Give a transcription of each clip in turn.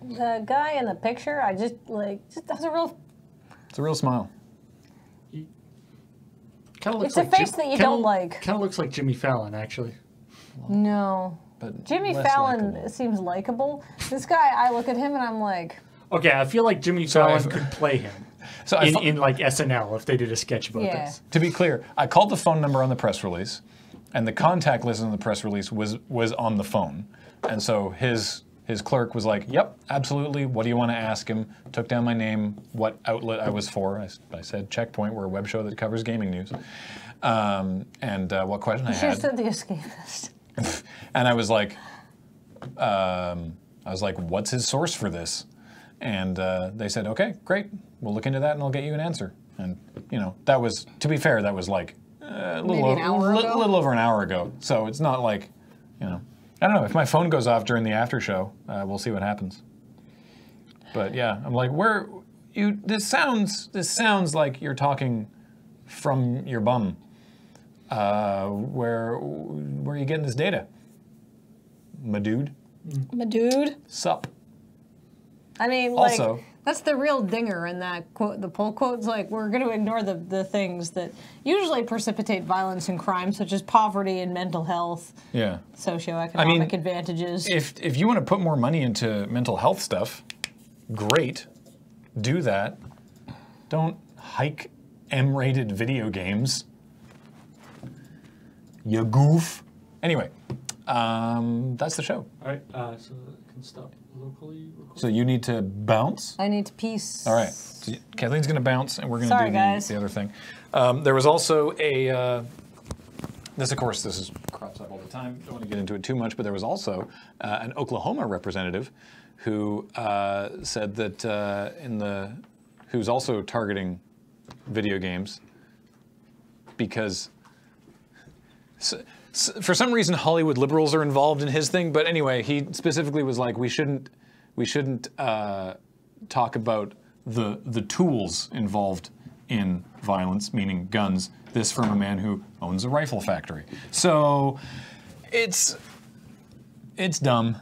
The guy in the picture, I just has a real. It's a real smile. Kind of looks It's a face that you don't like. Kind of looks like Jimmy Fallon, actually. No. But Jimmy less Fallon likable. seems likable. This guy, I look at him and I'm like. Okay, I feel like Jimmy Fallon could play him in like SNL if they did a sketch about this. To be clear, I called the phone number on the press release, and the contact list on the press release was on the phone, and so his clerk was like, "Yep, absolutely. What do you want to ask him?" Took down my name, what outlet I was for. I said Checkpoint. We're a web show that covers gaming news, and what question I You should have had. said The Escapist. And I was like, "What's his source for this?" And they said, "Okay, great. We'll look into that, and I'll get you an answer." And that was, to be fair, that was like a little over an hour ago. So it's not like, I don't know. If my phone goes off during the after show, we'll see what happens. But yeah, I'm like, this sounds like you're talking from your bum. Where are you getting this data? My dude. My dude. Sup. I mean, Also, that's the real dinger in that quote. The pull quote's like, we're going to ignore the things that usually precipitate violence and crime, such as poverty and mental health, socioeconomic advantages. If you want to put more money into mental health stuff, great, do that. Don't hike M-rated video games. You goof. Anyway, that's the show. All right, so I can stop locally recording. So you need to bounce? I need to peace. All right. So Kathleen's going to bounce, and we're going to do the other thing. There was also this crops up all the time. Don't want to get into it too much, but there was also an Oklahoma representative who said that who's also targeting video games because for some reason Hollywood liberals are involved in his thing. But anyway, he specifically was like, we shouldn't talk about the tools involved in violence, meaning guns. This from a man who owns a rifle factory. So it's dumb.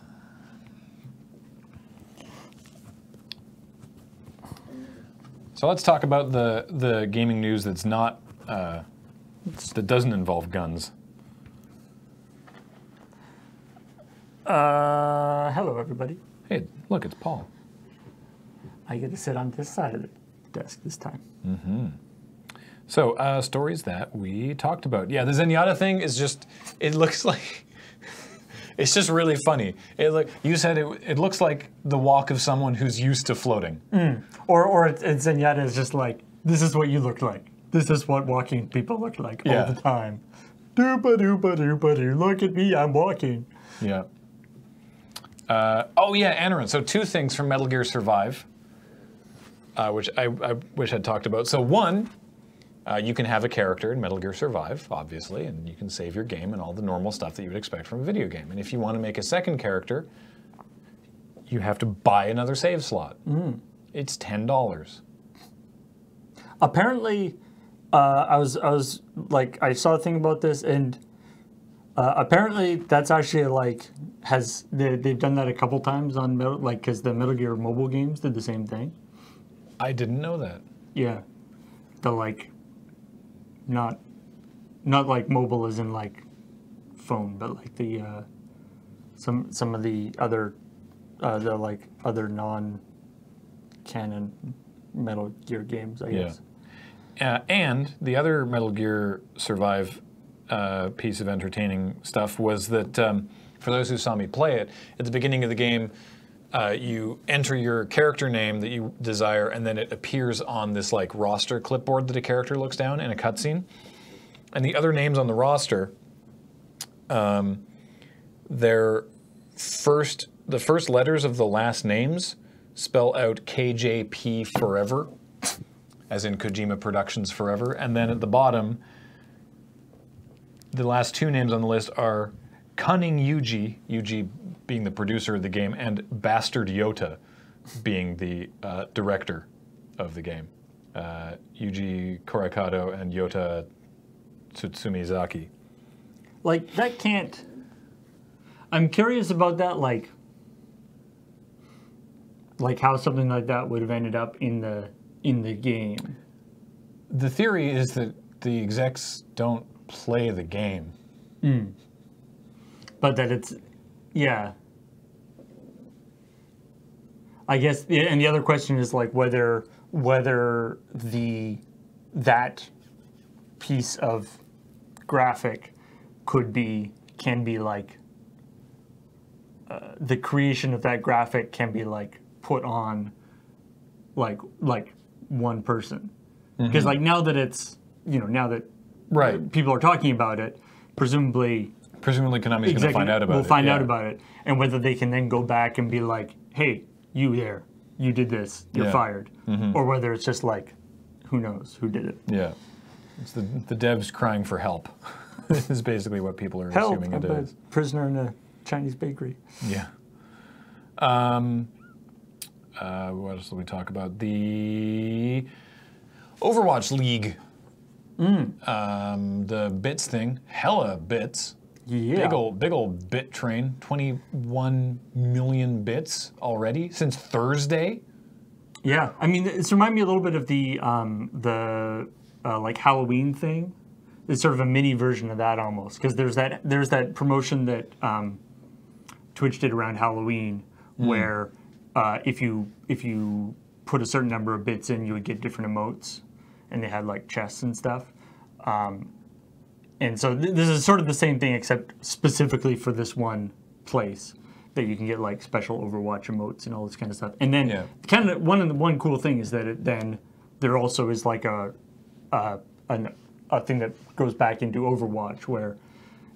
So let's talk about the gaming news that's not that doesn't involve guns. Hello, everybody. Hey, look, it's Paul. I get to sit on this side of the desk this time. Mm-hmm. So, stories that we talked about. Yeah, the Zenyatta thing is just, it looks like, it's just really funny. You said it looks like the walk of someone who's used to floating. Or Zenyatta is just like, this is what you look like. This is what walking people look like all the time. Doopa-doopa-doopa-doo, look at me, I'm walking. Yeah. Oh yeah, Anarin. So 2 things from Metal Gear Survive, which I wish I'd talked about. So 1, you can have a character in Metal Gear Survive, obviously, and you can save your game and all the normal stuff that you would expect from a video game. And if you want to make a second character, you have to buy another save slot. It's $10. Apparently, I saw a thing about this, and apparently that's actually like they've done that a couple times on because the Metal Gear mobile games did the same thing. I didn't know that. Yeah, not like mobile as in like phone, but like the some of the other other non-canon Metal Gear games, I guess. And the other Metal Gear Survive piece of entertaining stuff was that, for those who saw me play it, at the beginning of the game, you enter your character name that you desire, and then it appears on this like roster clipboard that a character looks down in a cutscene. And the other names on the roster, the first letters of the last names spell out KJP Forever, as in Kojima Productions Forever. And then at the bottom, the last 2 names on the list are Cunning Yuji, Yuji being the producer of the game, and Bastard Yota being the director of the game. Yuji Korakado and Yota Tsutsumizaki. Like, that can't... I'm curious about that, like... like how something like that would have ended up in the game. The theory is that the execs don't play the game. But that it's, yeah. I guess, and the other question is like whether that piece of graphic can be like the creation of that graphic can be like put on like one person, because like now that it's now that people are talking about it, presumably Konami's going to find out about it. We'll find out about it, and whether they can then go back and be like, hey, you there, you did this, you're fired, or whether it's just like, who knows who did it. Yeah, it's the devs crying for help. Is basically what people are assuming it is. A prisoner in a Chinese bakery. Yeah. What else did we talk about? The Overwatch League. The bits thing. Hella bits. Yeah. Big old bit train. 21 million bits already since Thursday. Yeah. I mean, it's reminded me a little bit of the like Halloween thing. It's sort of a mini version of that almost, because there's that promotion that Twitch did around Halloween, where if you put a certain number of bits in, you would get different emotes, and they had like chests and stuff. And so this is sort of the same thing, except specifically for this one place that you can get like special Overwatch emotes and all this kind of stuff. And then kind of one cool thing is that then there also is like a thing that goes back into Overwatch where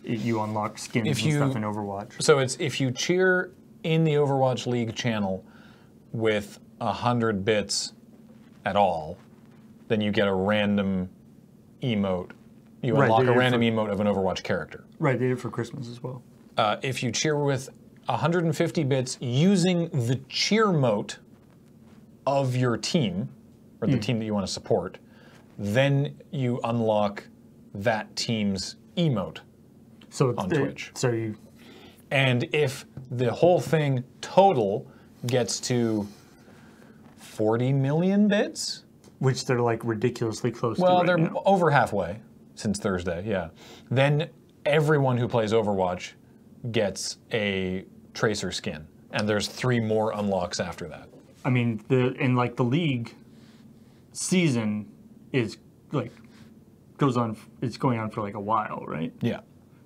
you unlock skins and stuff in Overwatch. So it's if you cheer in the Overwatch League channel with 100 bits at all, then you get a random emote. You unlock a random emote of an Overwatch character. Right, they did it for Christmas as well. If you cheer with 150 bits using the cheer mote of your team, or the team that you want to support, then you unlock that team's emote on Twitch. And if the whole thing total gets to 40 million bits, which they're like ridiculously close to well, they're over halfway since Thursday, yeah. Then everyone who plays Overwatch gets a Tracer skin, and there's 3 more unlocks after that. I mean, the league season is like it's going on for like a while, right? Yeah.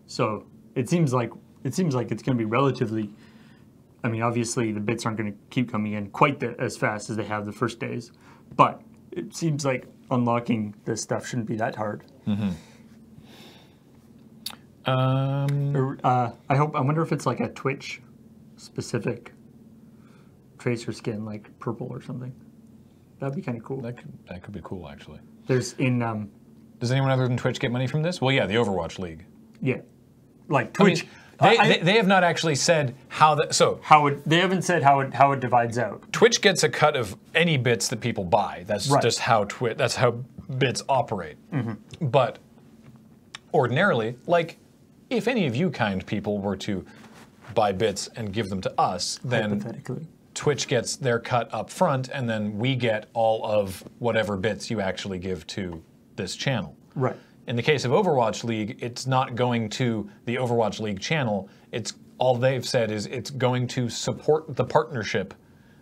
So it seems like it's going to be relatively. I mean, obviously the bits aren't going to keep coming in quite as fast as they have the first days, but it seems like unlocking this stuff shouldn't be that hard. I wonder if it's like a Twitch specific Tracer skin, like purple or something. That'd be kind of cool. That could be cool, actually. There's Does anyone other than Twitch get money from this? Well, yeah, the Overwatch League. Yeah, like Twitch. I mean, they have not actually said how they haven't said how it divides out. Twitch gets a cut of any bits that people buy. That's just how that's how bits operate. But ordinarily, like if any of you kind people were to buy bits and give them to us, then Twitch gets their cut up front, and then we get all of whatever bits you actually give to this channel. Right. In the case of Overwatch League, it's not going to the Overwatch League channel. It's all they've said is it's going to support the partnership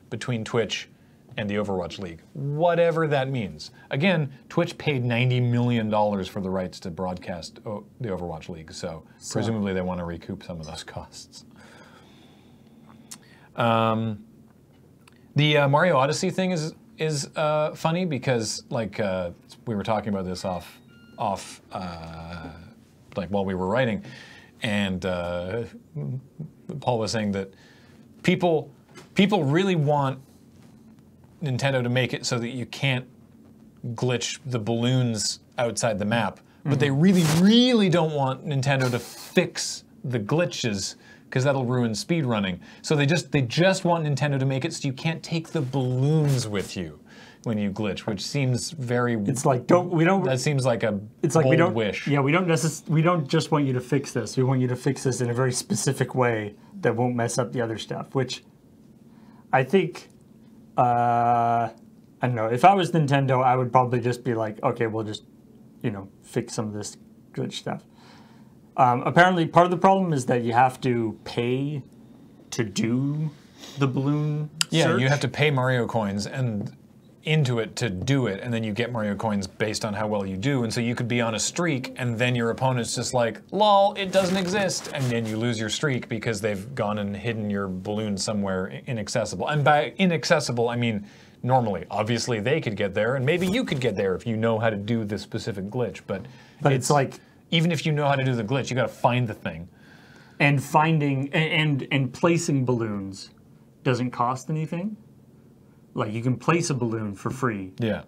between Twitch and the Overwatch League, whatever that means. Again, Twitch paid $90 million for the rights to broadcast the Overwatch League, so presumably they want to recoup some of those costs. The Mario Odyssey thing is funny because like we were talking about this off like while we were writing, and Paul was saying that people really want Nintendo to make it so that you can't glitch the balloons outside the map, but they really, really don't want Nintendo to fix the glitches because that'll ruin speedrunning. So they just want Nintendo to make it so you can't take the balloons with you when you glitch, which seems very. It's like that seems like a bold wish. Yeah, we don't just want you to fix this. We want you to fix this in a very specific way that won't mess up the other stuff. Which I think I don't know. If I was Nintendo, I would probably just be like, okay, we'll just, fix some of this glitch stuff. Apparently, part of the problem is that you have to pay to do the balloon search. You have to pay Mario coins and into it to do it, and then you get Mario coins based on how well you do, and so you could be on a streak, and then your opponent's just like, lol, it doesn't exist, and then you lose your streak because they've gone and hidden your balloon somewhere inaccessible. And by inaccessible, I mean normally. Obviously, they could get there, and maybe you could get there if you know how to do the specific glitch, but it's like... Even if you know how to do the glitch, you gotta find the thing. And finding, and placing balloons doesn't cost anything. Like, you can place a balloon for free. Yeah.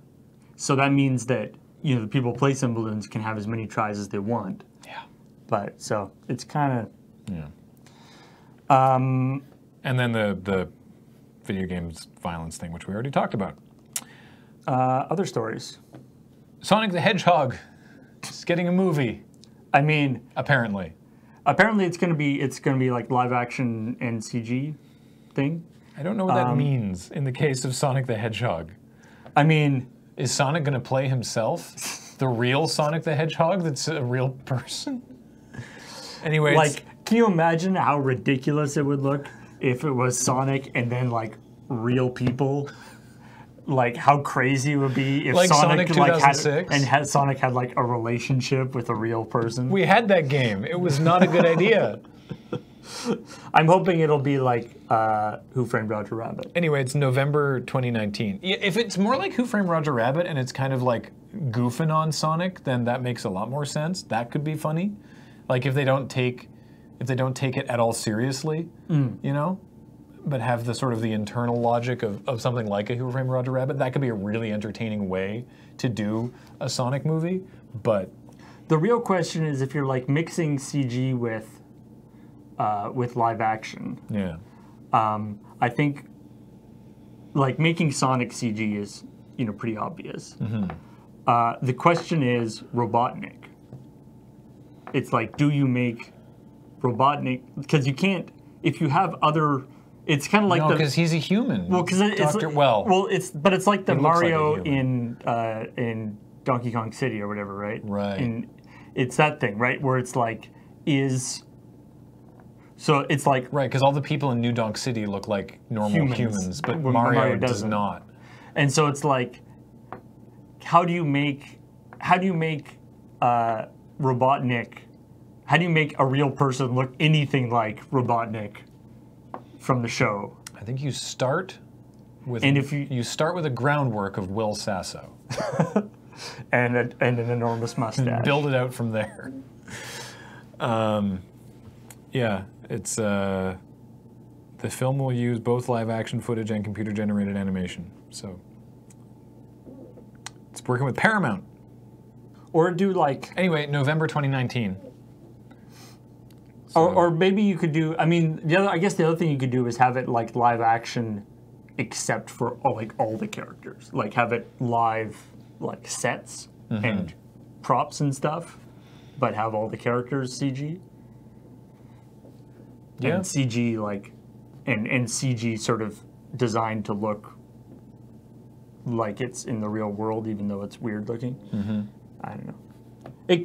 So that means that, the people placing balloons can have as many tries as they want. Yeah. But, so, it's kind of... Yeah. And then the video games violence thing, which we already talked about. Other stories. Sonic the Hedgehog is getting a movie. I mean... Apparently it's gonna be like live action and CG thing. I don't know what that means in the case of Sonic the Hedgehog. I mean... Is Sonic gonna play himself? The real Sonic the Hedgehog that's a real person? Anyway, like, can you imagine how ridiculous it would look if it was Sonic and then, like, real people? Like, how crazy it would be if like Sonic 2006? Sonic had, like, a relationship with a real person. We had that game. It was not a good idea. I'm hoping it'll be like Who Framed Roger Rabbit. Anyway, it's November 2019. If it's more like Who Framed Roger Rabbit and it's kind of like goofing on Sonic, then that makes a lot more sense. That could be funny. Like if they don't take it at all seriously, but have the sort of the internal logic of something like a Who Framed Roger Rabbit, that could be a really entertaining way to do a Sonic movie. But the real question is if you're like mixing CG with live action. Yeah. I think like making Sonic CG is pretty obvious. Mm-hmm. The question is Robotnik. It's like, do you make Robotnik? Because you can't if you have other. It's kind of like because he's a human. Well, because it's it's like the Mario like in Donkey Kong City or whatever, right? Right. And it's that thing, right, where it's like So it's like right, because all the people in New Donk City look like normal humans, but Mario does not. And so it's like, how do you make Robotnik? How do you make a real person look anything like Robotnik from the show? I think you start with you start with a groundwork of Will Sasso and an enormous mustache. And build it out from there. Yeah, it's the film will use both live action footage and computer generated animation. So it's working with Paramount. Or do like anyway, November 2019. So. Or maybe you could do. I mean, I guess the other thing you could do is have it like live action, except for all the characters. Like have it live, like sets and props and stuff, but have all the characters CG. Yeah. And CG and CG sort of designed to look like it's in the real world, even though it's weird looking. Mm-hmm. I don't know. It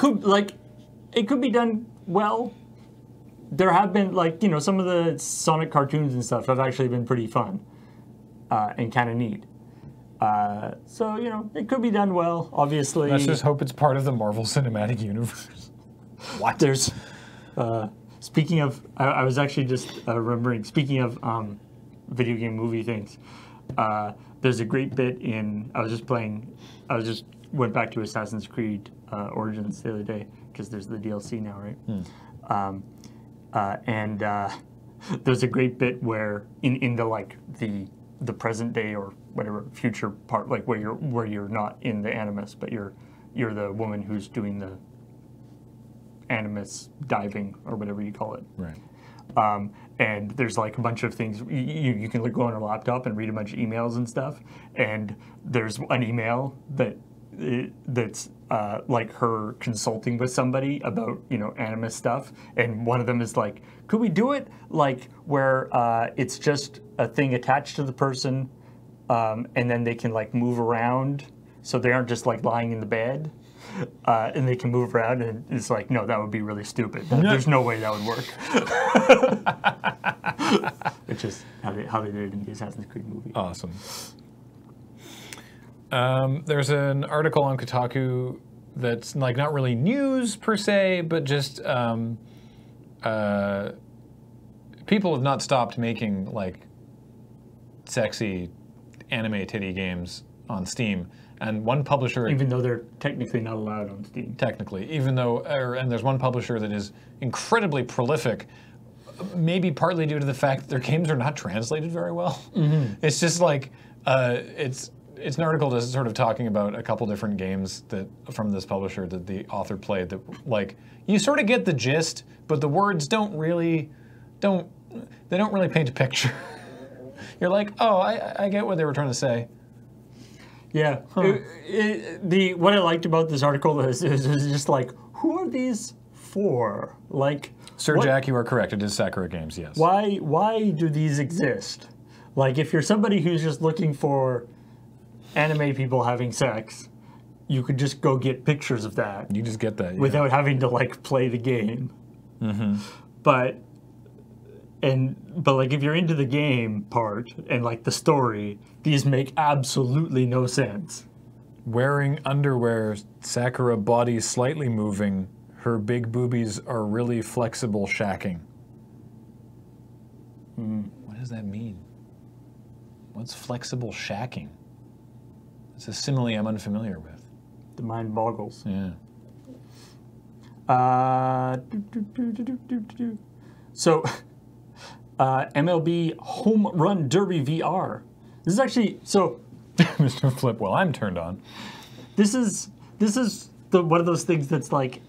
could be done well. There have been some of the Sonic cartoons and stuff have actually been pretty fun and kind of neat. So it could be done well. Obviously, let's just hope it's part of the Marvel Cinematic Universe. What? There's speaking of, I was actually just remembering. Speaking of video game movie things, there's a great bit in. I just went back to Assassin's Creed Origins the other day because there's the DLC now, right? And there's a great bit where in the present day or whatever future part, like where you're not in the Animus, but you're the woman who's doing the Animus diving or whatever you call it. Right. And there's like a bunch of things you can go on her laptop and read a bunch of emails and stuff. And there's an email that's like her consulting with somebody about Animus stuff, and one of them is like, could we do it like where it's just a thing attached to the person and then they can like move around, so they aren't just like lying in the bed, and they can move around. And it's like, no, that would be really stupid. There's no way that would work. Which is how they did it in the Assassin's Creed movie. Awesome. There's an article on Kotaku that's like not really news per se, but just people have not stopped making like sexy anime titty games on Steam, and one publisher, even though they're technically not allowed on Steam. Technically, even though, and there's one publisher that is incredibly prolific, maybe partly due to the fact that their games are not translated very well. Mm-hmm. It's just like it's an article that's sort of talking about a couple different games that from this publisher that the author played that like you sort of get the gist, but the words don't really paint a picture. You're like, oh, I get what they were trying to say. Yeah. Huh. What I liked about this article is just like, who are these for? Like, Sir Jack, you are correct. It is Sakura Games, yes. Why do these exist? Like, if you're somebody who's just looking for anime people having sex, you could just go get pictures of that. You just get that, yeah. Without having to like play the game. Mm-hmm. But like if you're into the game part and like the story, these make absolutely no sense. Wearing underwear, Sakura body slightly moving, her big boobies are really flexible shacking. What does that mean? What's flexible shacking? It's a simile I'm unfamiliar with. The mind boggles. Yeah. So, MLB Home Run Derby VR. This is actually so. Mr. Flip, well, I'm turned on. This is one of those things that's like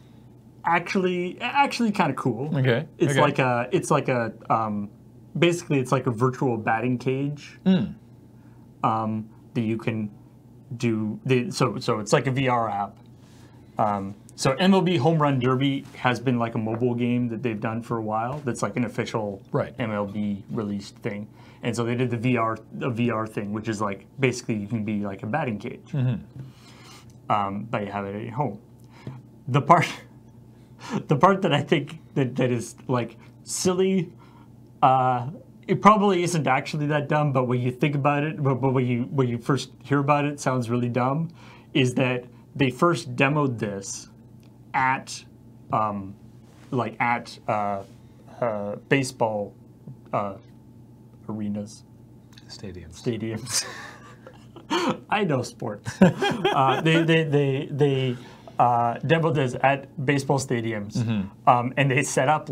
actually kind of cool. Okay. It's like a basically it's like a virtual batting cage. That you can do. So it's like a VR app. So MLB Home Run Derby has been like a mobile game that they've done for a while. That's like an official MLB released thing. And so they did the VR thing, which is like basically you can be like a batting cage, but you have it at your home. The part that I think that is like silly, it probably isn't actually that dumb, but when you think about it, but when you first hear about it, it sounds really dumb. Is that they first demoed this at baseball arenas, stadiums. I know sports. They demoed this at baseball stadiums, and they set up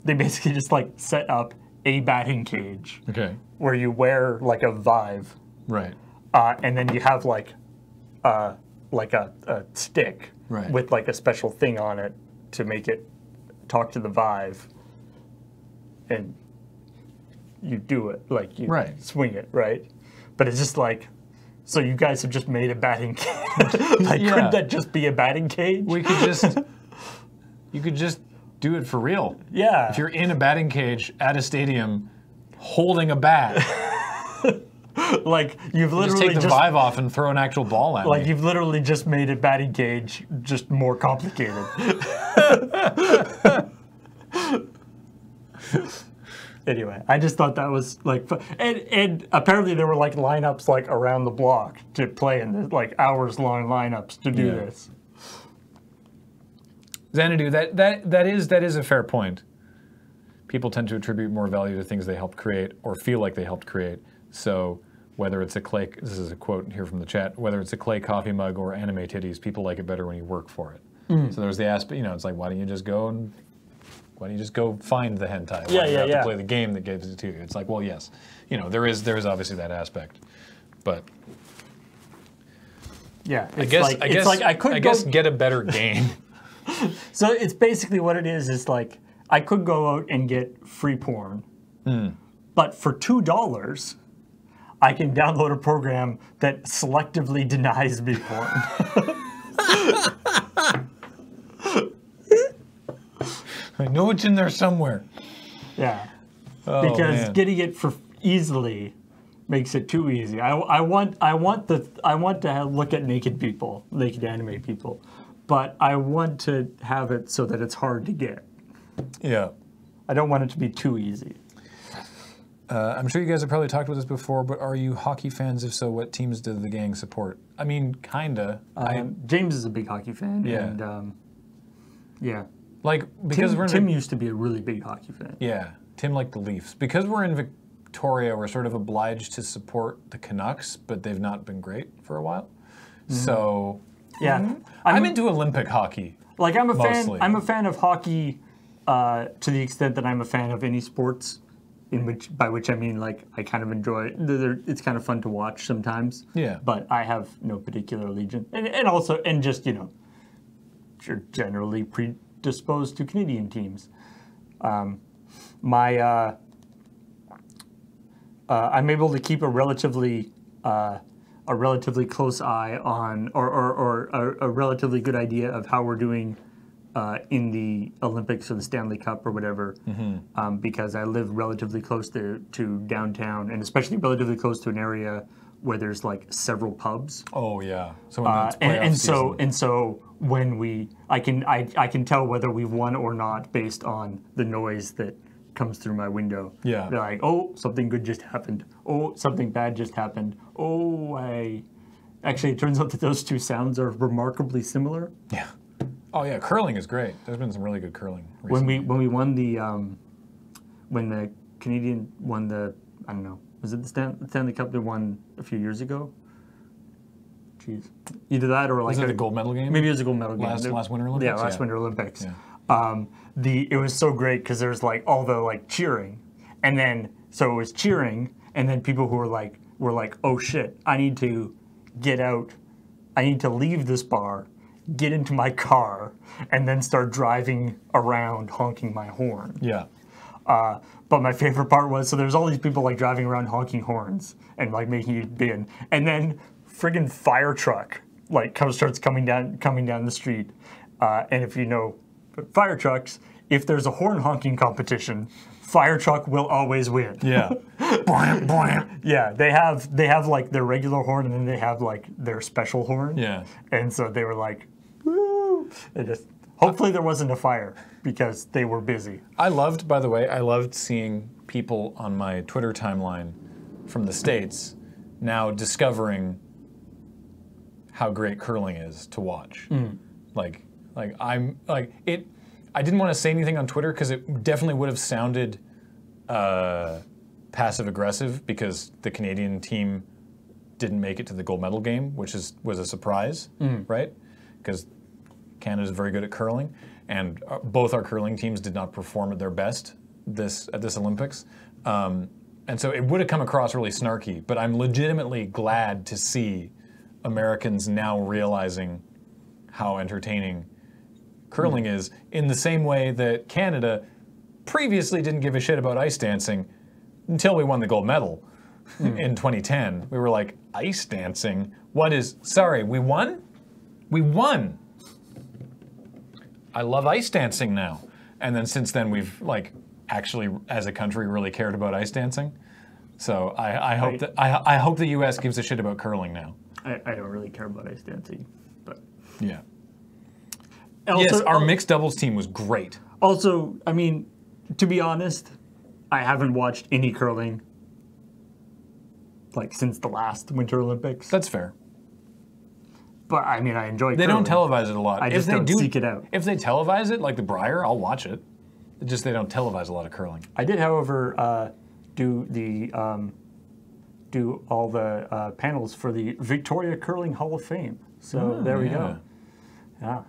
they basically just set up a batting cage, where you wear like a Vive, right, and then you have a stick, right, with like a special thing on it to make it talk to the Vive, and you do it, like you swing it, right? But it's just like, so you guys have just made a batting cage. Couldn't that just be a batting cage? We could just, you could just do it for real. Yeah. If you're in a batting cage at a stadium holding a bat. Like you've literally just take the Vive off and throw an actual ball at me. You've literally just made a batting cage just more complicated. Anyway, I just thought that was fun. And apparently there were lineups around the block to play in this, hours long lineups to do this. Xanadu, that is a fair point. People tend to attribute more value to things they helped create or feel like they helped create. So whether it's this is a quote here from the chat, whether it's a clay coffee mug or anime titties, people like it better when you work for it. So there's the aspect, it's like, why don't you just go find the hentai? Why do you have to play the game that gives it to you? It's like, well, yes, there is obviously that aspect, but yeah, I guess get a better game. So it's basically what it is I could go out and get free porn, but for $2, I can download a program that selectively denies me porn. I know it's in there somewhere. Yeah, because getting it for easily makes it too easy. I want to look at naked people, naked anime people, but I want to have it so that it's hard to get. Yeah. I don't want it to be too easy. I'm sure you guys have probably talked about this before, but are you hockey fans? If so, what teams do the gang support? I mean, kinda. James is a big hockey fan. Yeah. And, yeah. Like, because Tim used to be a really big hockey fan. Yeah. Tim liked the Leafs. Because we're in Victoria, we're sort of obliged to support the Canucks, but they've not been great for a while. So, yeah. I'm into Olympic hockey. Like, I'm a mostly. I'm a fan of hockey to the extent that I'm a fan of any sports. By which I mean, like, I kind of enjoy. It's kind of fun to watch sometimes. Yeah. But I have no particular allegiance, and also just you're generally predisposed to Canadian teams. I'm able to keep a relatively close eye on, or a relatively good idea of how we're doing in the Olympics or the Stanley Cup or whatever, because I live relatively close to downtown, and especially relatively close to an area where there's like several pubs. Oh yeah, so when I can tell whether we've won or not based on the noise that comes through my window. Yeah, they're like, oh, something good just happened. Oh, something bad just happened. Oh, actually, it turns out that those two sounds are remarkably similar. Yeah. Oh yeah, curling is great. There's been some really good curling recently. When we won the when the Canadian won the, I don't know, was it the Stanley Cup they won a few years ago? Jeez, either that or like was it the gold medal game? Maybe it was a gold medal game. Last Winter Olympics. Yeah, last Winter Olympics. Yeah. It was so great because there's like all the like cheering, and then so it was cheering, and then people who were like oh shit, I need to get out, I need to leave this bar, get into my car, and then start driving around honking my horn. Yeah. But my favorite part was, so there's all these people like driving around honking horns and like making you bin, and then friggin' fire truck like starts coming down the street, and if you know fire trucks, if there's a horn honking competition, fire truck will always win. Yeah. Yeah, they have like their regular horn, and then they have like their special horn. Yeah. And so they were like, woo! Hopefully there wasn't a fire because they were busy. I loved seeing people on my Twitter timeline from the States now discovering how great curling is to watch. Like I'm like it. I didn't want to say anything on Twitter because it definitely would have sounded passive aggressive because the Canadian team didn't make it to the gold medal game, which was a surprise, right? Because Canada's very good at curling, and both our curling teams did not perform at their best at this Olympics. And so it would have come across really snarky, but I'm legitimately glad to see Americans now realizing how entertaining curling is, in the same way that Canada previously didn't give a shit about ice dancing until we won the gold medal in 2010. We were like, ice dancing? Sorry, we won? We won! I love ice dancing now. And then since then we've like actually as a country really cared about ice dancing. So I hope the US gives a shit about curling now. I don't really care about ice dancing, but yeah. Also, yes, our mixed doubles team was great. Also, I mean, to be honest, I haven't watched any curling like since the last Winter Olympics. That's fair. But I mean, I enjoy curling. They don't televise it a lot. I just don't seek it out. If they televise it, like the Brier, I'll watch it. It's just they don't televise a lot of curling. I did, however, do all the panels for the Victoria Curling Hall of Fame. So there we go. Yeah.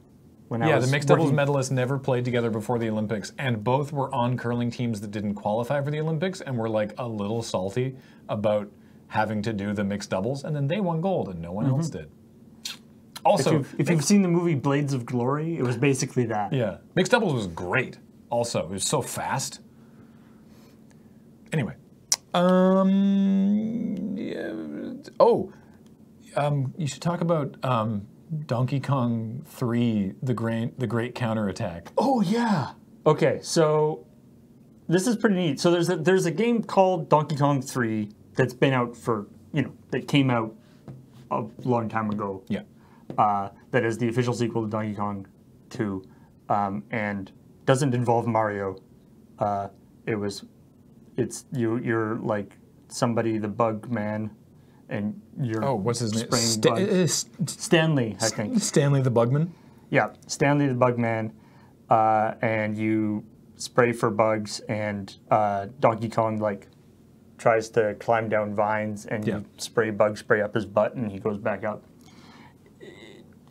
The mixed doubles medalists never played together before the Olympics, and both were on curling teams that didn't qualify for the Olympics and were like a little salty about having to do the mixed doubles, and then they won gold and no one else did. Also, if you've seen the movie Blades of Glory, it was basically that. Yeah. Mixed doubles was great. Also, it was so fast. Anyway. You should talk about Donkey Kong 3, the Great Counterattack. Oh yeah. Okay, so this is pretty neat. So there's a game called Donkey Kong 3 that's been out for, that came out a long time ago. Yeah. That is the official sequel to Donkey Kong 2, and doesn't involve Mario. You're like somebody, the bug man, and you're what's his name? Stanley, I think. Stanley the Bugman? Yeah, Stanley the Bugman, and you spray for bugs, and Donkey Kong like tries to climb down vines, and you spray up his butt, and he goes back up.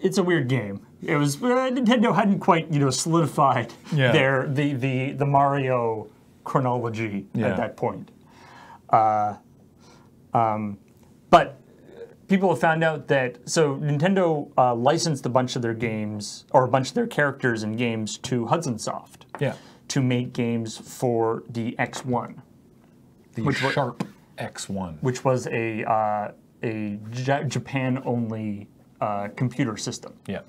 It's a weird game. It was Nintendo hadn't quite solidified the Mario chronology at that point. But people have found out that Nintendo licensed a bunch of their games or a bunch of their characters and games to Hudson Soft to make games for the X1, Sharp X1, which was a Japan only computer system. Yeah.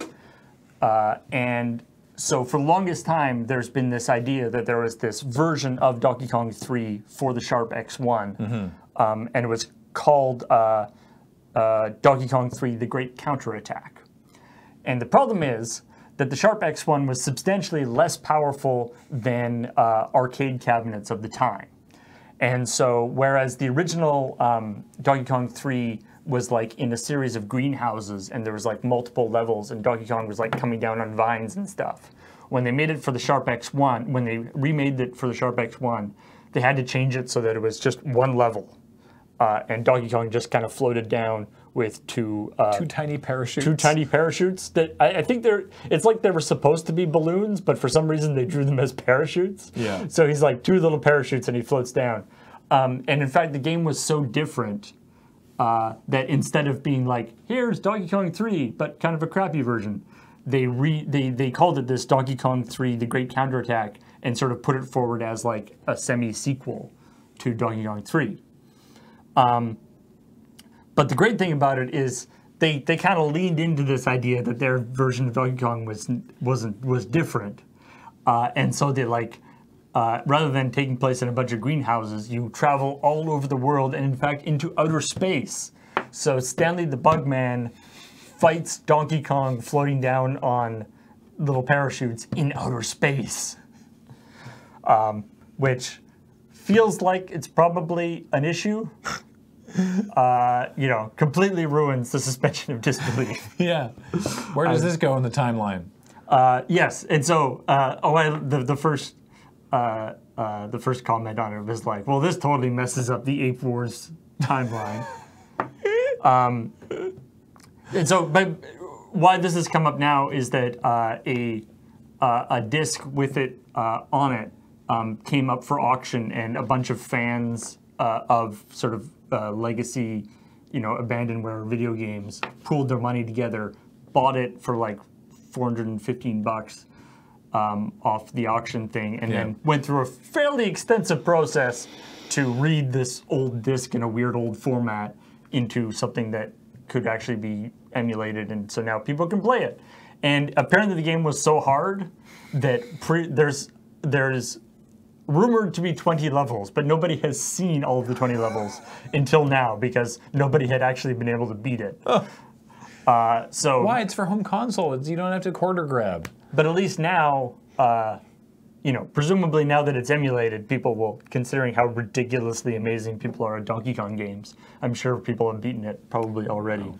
And so for the longest time, there's been this idea that there was this version of Donkey Kong 3 for the Sharp X1, and it was called Donkey Kong 3 The Great Counterattack. And the problem is that the Sharp X1 was substantially less powerful than arcade cabinets of the time. And so whereas the original Donkey Kong 3 was like in a series of greenhouses and there was like multiple levels and Donkey Kong was like coming down on vines and stuff. When they made it for the Sharp X1, when they remade it for the Sharp X1, they had to change it so that it was just one level. And Donkey Kong just kind of floated down with two tiny parachutes. Two tiny parachutes that I think it's like they were supposed to be balloons, but for some reason they drew them as parachutes. Yeah. So he's like two little parachutes and he floats down. And in fact, the game was so different that instead of being like, here's Donkey Kong 3, but kind of a crappy version, they called it this Donkey Kong 3 The Great Counterattack and sort of put it forward as like a semi-sequel to Donkey Kong 3. But the great thing about it is they kind of leaned into this idea that their version of Donkey Kong was different, and so they like rather than taking place in a bunch of greenhouses, you travel all over the world and in fact into outer space. So Stanley the Bugman fights Donkey Kong floating down on little parachutes in outer space, which feels like it's probably an issue. Completely ruins the suspension of disbelief. Yeah. Where does this go in the timeline? Yes, and so the first comment on it was like, well, this totally messes up the Ape Wars timeline. And so, but why this has come up now is that a disc with it on it came up for auction, and a bunch of fans of sort of legacy, abandonware video games pooled their money together, bought it for like $415 off the auction thing, and then went through a fairly extensive process to read this old disc in a weird old format into something that could actually be emulated, and so now people can play it. And apparently the game was so hard that there's rumored to be 20 levels, but nobody has seen all of the 20 levels until now because nobody had actually been able to beat it. So why? It's for home console. You don't have to quarter grab. But at least now, presumably now that it's emulated, people will, considering how ridiculously amazing people are at Donkey Kong games, I'm sure people have beaten it probably already.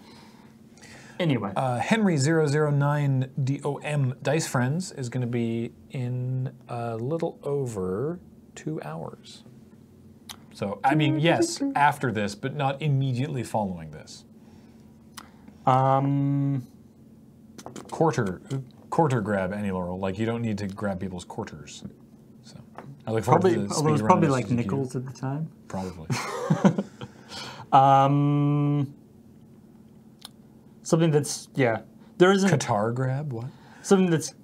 Anyway. Henry009DOM Dice Friends is going to be in a little over 2 hours. So, I mean, yes, after this, but not immediately following this. Quarter grab, Annie Laurel. Like, you don't need to grab people's quarters. So, I look forward to the although it was probably like nickels at the time. Probably. Something that's, there isn't... Qatar grab? What? Something that's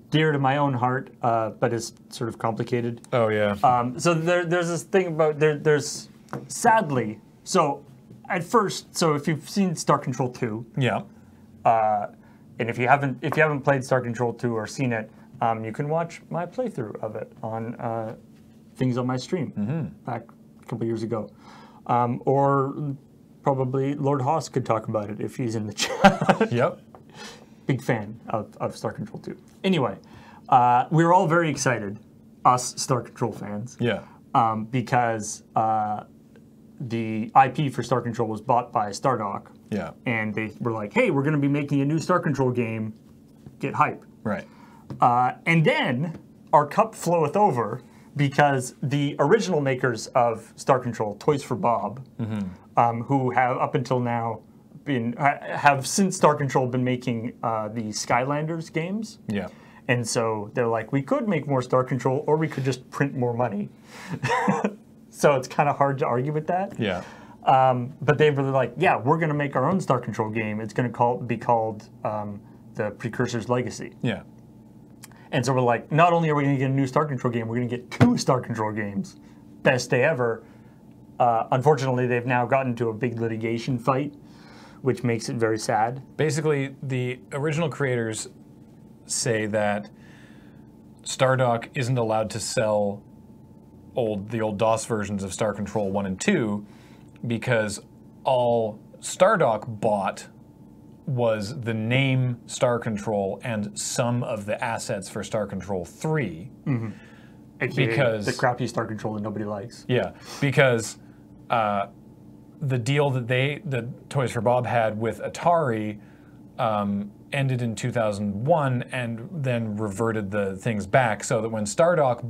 dear to my own heart, but is sort of complicated. Oh, yeah. So there's this thing about, there's sadly, so at first, so if you've seen Star Control 2... Yeah. And if you haven't played Star Control 2 or seen it, you can watch my playthrough of it on things on my stream back a couple years ago. Or probably Lord Haas could talk about it if he's in the chat. Yep. Big fan of Star Control 2. Anyway, we were all very excited, us Star Control fans. Yeah. Because the IP for Star Control was bought by Stardock. Yeah. And they were like, hey, we're going to be making a new Star Control game. Get hype. Right. And then our cup floweth over because the original makers of Star Control, Toys for Bob, who have up until now have since Star Control been making the Skylanders games. Yeah. And so they're like, we could make more Star Control, or we could just print more money. So it's kind of hard to argue with that. Yeah. But they were like, yeah, we're going to make our own Star Control game. It's going to be called The Precursor's Legacy. Yeah. And so we're like, not only are we going to get a new Star Control game, we're going to get 2 Star Control games. Best day ever. Unfortunately, they've now gotten into a big litigation fight, which makes it very sad. Basically, the original creators say that Stardock isn't allowed to sell the old DOS versions of Star Control 1 and 2 because all Stardock bought was the name Star Control and some of the assets for Star Control 3. Because the crappy Star Control that nobody likes. Yeah, because the deal that Toys for Bob had with Atari ended in 2001 and then reverted the things back so that when Stardock,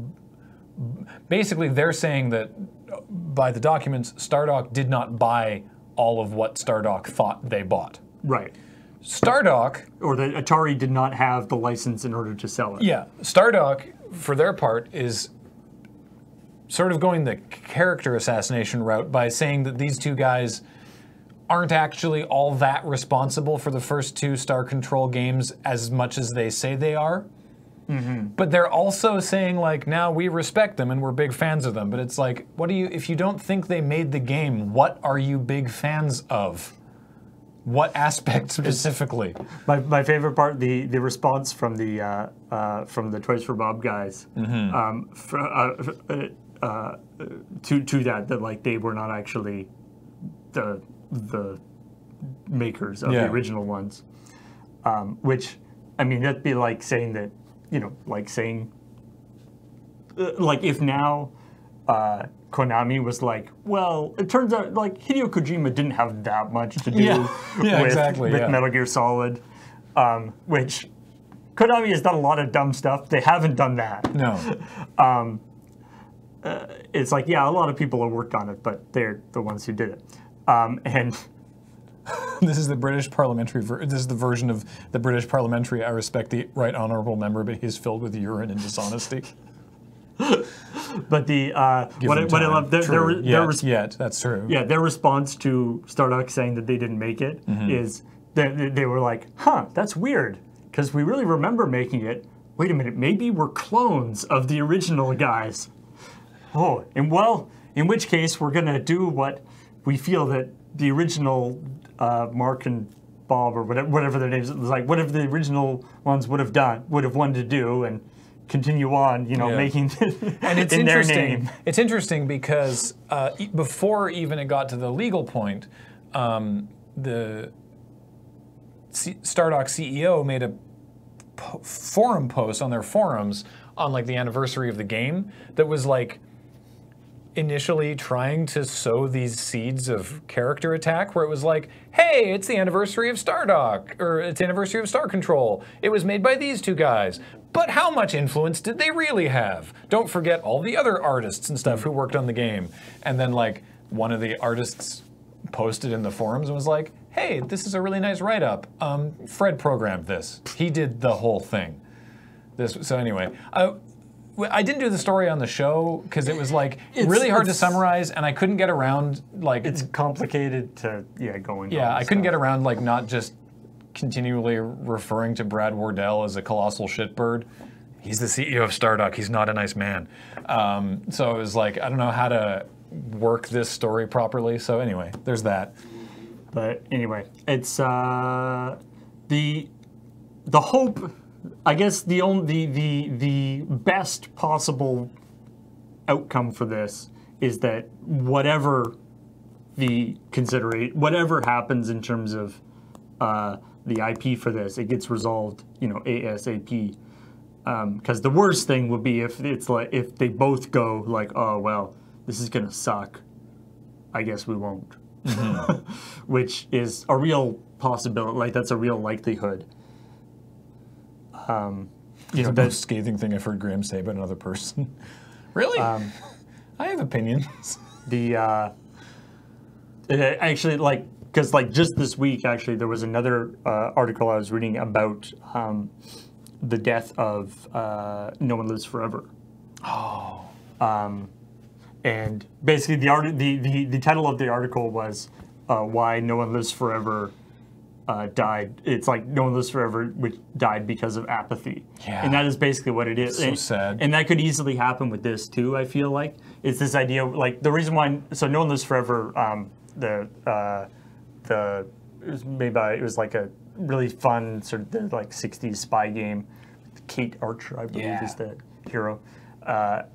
basically they're saying that by the documents, Stardock did not buy all of what Stardock thought they bought. Right. Stardock... Or that Atari did not have the license in order to sell it. Yeah. Stardock, for their part, is sort of going the character assassination route by saying that these two guys aren't actually all that responsible for the first 2 Star Control games as much as they say they are. But they're also saying, like, now we respect them and we're big fans of them. But it's like, if you don't think they made the game, what are you big fans of? What aspect specifically? My favorite part, the response from the Toys for Bob guys to that like they were not actually the makers of the original ones, which I mean that'd be like saying that like saying like if now Konami was like, well, it turns out like Hideo Kojima didn't have that much to do with Metal Gear Solid, which Konami has done a lot of dumb stuff. They haven't done that. No. It's like, yeah, a lot of people have worked on it, but they're the ones who did it. And this is the British parliamentary. This is the version of the British parliamentary. I respect the right honourable member, but he's filled with urine and dishonesty. But the what I love that's true. Yeah, their response to Stardock saying that they didn't make it is they were like, huh, that's weird because we really remember making it. Wait a minute, maybe we're clones of the original guys. Oh, and well, in which case we're gonna do what we feel that the original Mark and Bob or whatever their names was like, whatever the original ones would have wanted to do and continue on, making and it's in interesting. Their name. It's interesting because before even it got to the legal point, the Stardock CEO made a forum post on their forums on like the anniversary of the game that was like initially trying to sow these seeds of character attack where it was like, hey, it's the anniversary of Stardock, or it's the anniversary of Star Control. It was made by these 2 guys. But how much influence did they really have? Don't forget all the other artists and stuff who worked on the game. And then like one of the artists posted in the forums and was like, hey, this is a really nice write-up. Fred programmed this. He did the whole thing. So anyway, I didn't do the story on the show because it was like really hard to summarize, and I couldn't get around like it's complicated to go into. Yeah, I couldn't get around like not just continually referring to Brad Wardell as a colossal shitbird. He's the CEO of Stardock. He's not a nice man. So it was like I don't know how to work this story properly. So anyway, there's that. But anyway, it's the hope. I guess the best possible outcome for this is that whatever whatever happens in terms of the IP for this, it gets resolved, ASAP. Because the worst thing would be if they both go like, oh well, this is gonna suck. I guess we won't, which is a real possibility. Like that's a real likelihood. It's the most scathing thing I've heard Graham say about another person. Really? I have opinions. Actually, because just this week, actually, there was another article I was reading about the death of No One Lives Forever. Oh. And basically, the title of the article was "Why No One Lives Forever Died." It's like No One Lives Forever, which died because of apathy. Yeah. And that is basically what it is. So sad. And that could easily happen with this too. I feel like it's this idea, like the reason why. So No One Lives Forever. It was like a really fun sort of like 60s spy game. Kate Archer, I believe, is the hero. A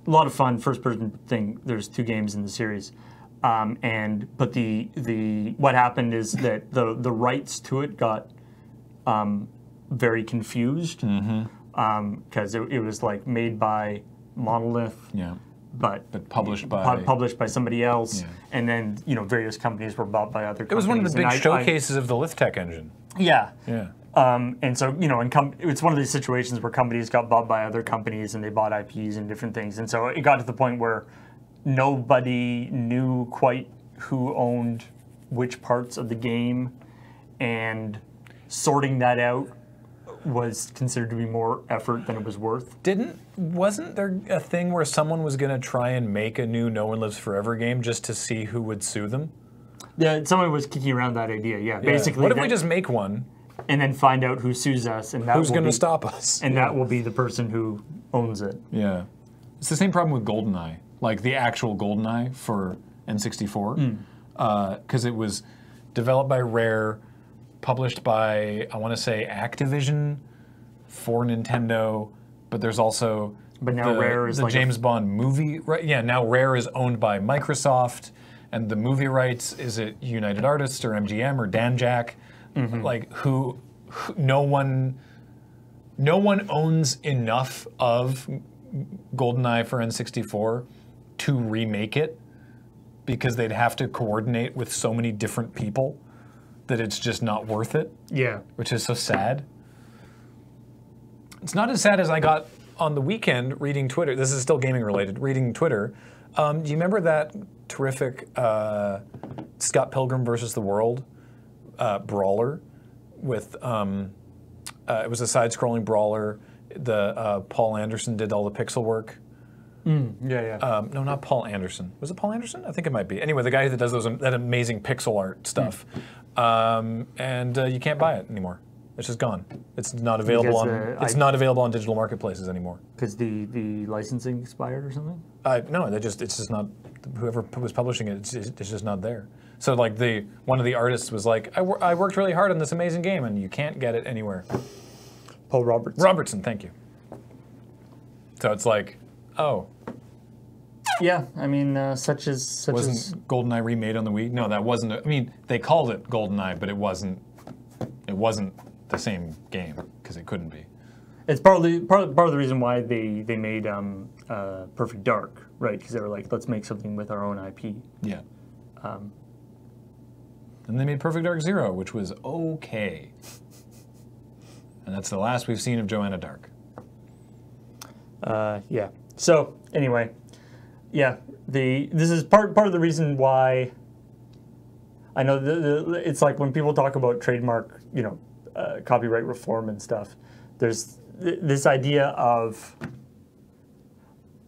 lot of fun first person thing. There's 2 games in the series. But what happened is that the rights to it got very confused because it was like made by Monolith. Yeah. But published by somebody else, and then various companies were bought by other companies. It was one of the big showcases of the Lithtech engine. Yeah. Yeah. And so it's one of these situations where companies got bought by other companies, and they bought IPs and different things, and so it got to the point where nobody knew quite who owned which parts of the game, and sorting that out was considered to be more effort than it was worth. Wasn't there a thing where someone was going to try and make a new No One Lives Forever game just to see who would sue them? Yeah, someone was kicking around that idea. Yeah, basically. What if we just make one and then find out who sues us, and who's going to stop us, and that will be the person who owns it. Yeah, it's the same problem with GoldenEye, like the actual GoldenEye for N64, because it was developed by Rare. Published by, I want to say, Activision for Nintendo, but there's also Rare is the James Bond movie. Right? Yeah, now Rare is owned by Microsoft, and the movie rights, is it United Artists or MGM or Danjaq? Like who no one owns enough of GoldenEye for N64 to remake it, because they'd have to coordinate with so many different people that it's just not worth it. Yeah. Which is so sad. It's not as sad as I got on the weekend reading Twitter. This is still gaming related, reading Twitter. Do you remember that terrific Scott Pilgrim versus the World brawler with, it was a side-scrolling brawler. Paul Anderson did all the pixel work. Yeah. No, not Paul Anderson. Was it Paul Anderson? I think it might be. Anyway, the guy that does that amazing pixel art stuff. And you can't buy it anymore. It's just gone. It's not available not available on digital marketplaces anymore. Because the licensing expired or something? No, it's just not. Whoever was publishing it, it's just not there. So like one of the artists was like, I worked really hard on this amazing game, and you can't get it anywhere. Paul Robertson. Robertson, thank you. So it's like, oh. Yeah, I mean, wasn't GoldenEye remade on the Wii? No, that wasn't. I mean, they called it GoldenEye, but it wasn't the same game because it couldn't be. It's part of the reason why they made Perfect Dark, right? Because they were like, let's make something with our own IP. Yeah. And they made Perfect Dark Zero, which was okay. And that's the last we've seen of Joanna Dark. Yeah. So anyway. Yeah, this is part of the reason why I know it's like when people talk about trademark, copyright reform and stuff. There's this idea of,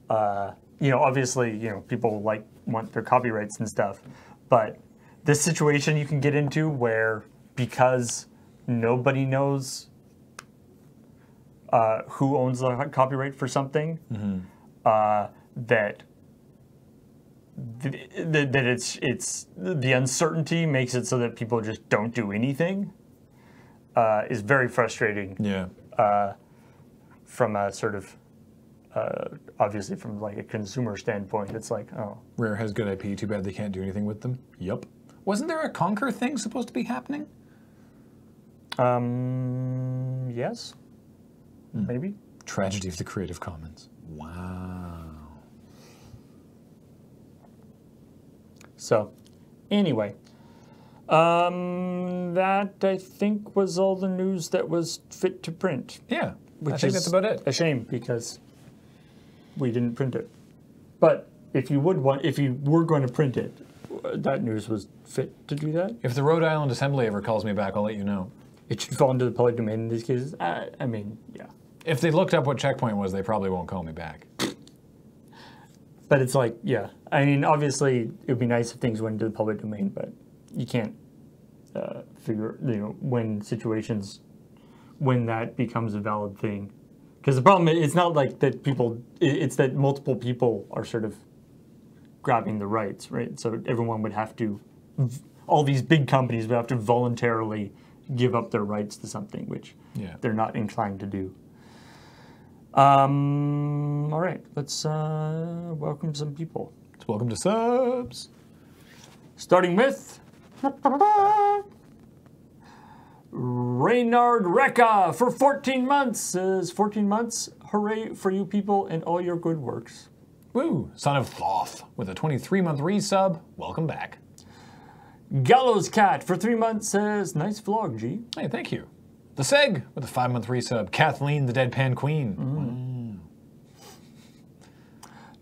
obviously, people want their copyrights and stuff, but this situation you can get into where because nobody knows who owns the copyright for something, that it's the uncertainty makes it so that people just don't do anything is very frustrating. Yeah. From a sort of obviously from like a consumer standpoint, it's like, oh. Rare has good IP, too bad they can't do anything with them. Yup. Wasn't there a Conquer thing supposed to be happening? Yes. Maybe. Tragedy of the Creative Commons. Wow. So, anyway. That, I think, was all the news that was fit to print. Yeah, I think that's about it. A shame, because we didn't print it. But if you were going to print it, that news was fit to do that. If the Rhode Island Assembly ever calls me back, I'll let you know. It should fall into the public domain in these cases. I mean, yeah. If they looked up what checkpoint was, they probably won't call me back. But it's like, yeah. I mean, obviously, it would be nice if things went into the public domain, but you can't figure, when that becomes a valid thing. Because the problem, it's not like that it's that multiple people are sort of grabbing the rights, right? So everyone would have to, all these big companies would have to voluntarily give up their rights to something, which they're not inclined to do. All right, let's welcome some people. Let's welcome to subs. Starting with Reynard Recca for 14 months. Says 14 months. Hooray for you people and all your good works. Woo! Son of Thoth with a 23-month resub. Welcome back. Gallows Cat for 3 months says nice vlog, G. Hey, thank you. The Seg with a 5-month resub. Kathleen the Deadpan Queen.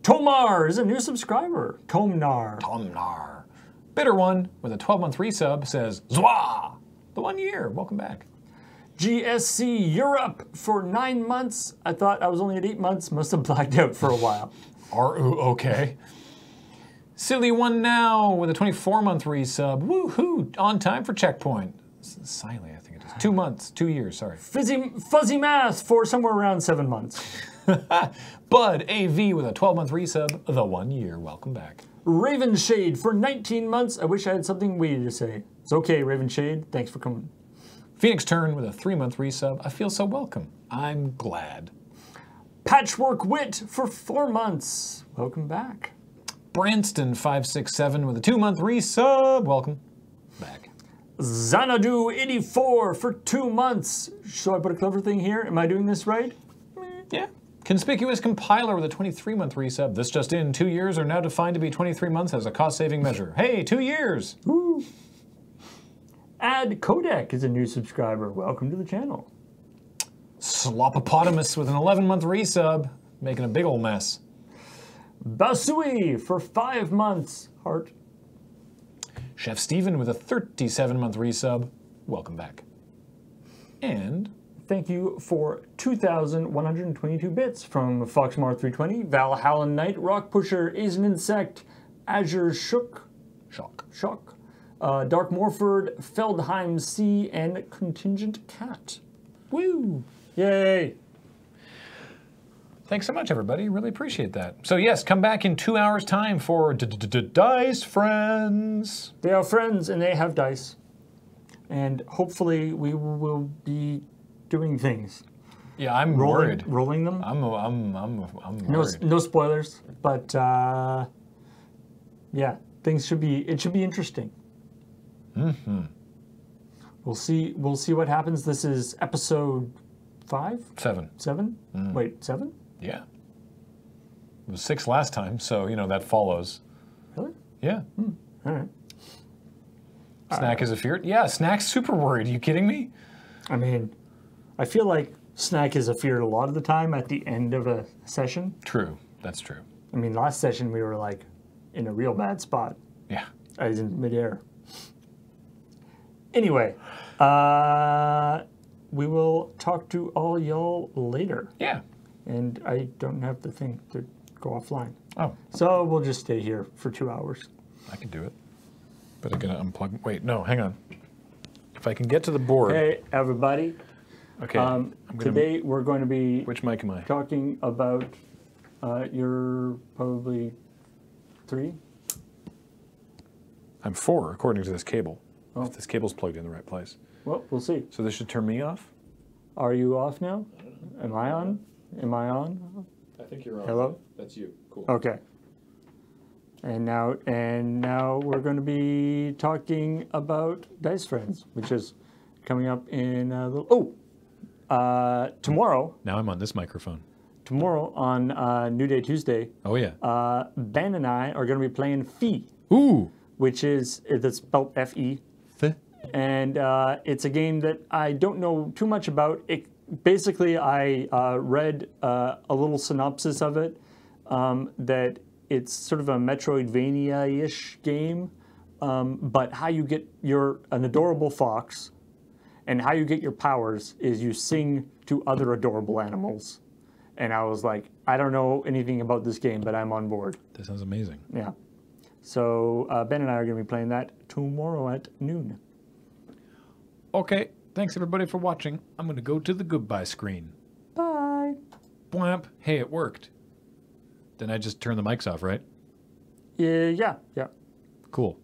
Tomar is a new subscriber. Tomnar. Bitter One with a 12-month resub says Zwa! The 1 year. Welcome back. GSC Europe for 9 months. I thought I was only at 8 months. Must have blacked out for a while. Okay. Silly One Now with a 24-month resub. Woohoo! On time for checkpoint. Siley, I think it is. 2 months. 2 years, sorry. Fuzzy Math for somewhere around 7 months. Bud AV with a 12-month resub. The 1 year. Welcome back. Ravenshade for 19 months. I wish I had something witty to say. It's okay, Ravenshade. Thanks for coming. Phoenix Turn with a 3-month resub. I feel so welcome. I'm glad. Patchwork Wit for 4 months. Welcome back. Branston 567 with a 2-month resub. Welcome back. Xanadu 84 for 2 months. Should I put a clever thing here? Am I doing this right? Yeah. Conspicuous Compiler with a 23-month resub. This just in, 2 years are now defined to be 23 months as a cost-saving measure. Hey, 2 years! Woo. Ad Kodak is a new subscriber. Welcome to the channel. Slopopotamus with an 11-month resub, making a big ol' mess. Basui for 5 months. Heart. Chef Steven with a 37-month resub. Welcome back. And thank you for 2,122 bits from Foxmar320, Valhalla Knight, Rock Pusher, Is an Insect, Azure Shock, Dark Morford, Feldheim C, and Contingent Cat. Woo! Yay! Thanks so much, everybody. Really appreciate that. So yes, come back in 2 hours' time for Dice Friends. They are friends, and they have dice. And hopefully we will be doing things. Yeah, I'm worried. Rolling them. I'm worried. No spoilers, but yeah, it should be interesting. We'll see what happens. This is episode 5? 7. 7? Wait, 7? Yeah. It was 6 last time, so that follows. Really? Yeah. All right. Snack is afeared? Yeah, Snack's super worried. Are you kidding me? I mean, I feel like Snack is afeared a lot of the time at the end of a session. True. That's true. I mean, last session we were like in a real bad spot. Yeah. I was in midair. Anyway, we will talk to all y'all later. Yeah. And I don't have the thing to go offline. Oh. So we'll just stay here for 2 hours. I can do it. But I'm going to unplug. Wait, no, hang on. If I can get to the board. Hey, everybody. Okay. Today we're going to be which mic am I? Talking about you're probably 3? I'm 4, according to this cable. Oh. If this cable's plugged in the right place. Well, we'll see. So this should turn me off? Are you off now? Am I on? Am I on? I think you're on. Hello? That's you. Cool. Okay. And now we're going to be talking about Dice Friends, which is coming up in tomorrow. Now I'm on this microphone. Tomorrow on New Day Tuesday. Oh yeah. Ben and I are going to be playing Fee. Ooh. Which is it's spelled F-E. And it's a game that I don't know too much about. Basically, I read a little synopsis of it, that it's sort of a Metroidvania-ish game, but how you get an adorable fox, and how you get your powers is you sing to other adorable animals. And I was like, I don't know anything about this game, but I'm on board. That sounds amazing. Yeah. So Ben and I are going to be playing that tomorrow at noon. Okay, thanks everybody for watching. I'm going to go to the goodbye screen. Bye. Blamp. Hey, it worked. Then I just turn the mics off, right? Yeah. Cool.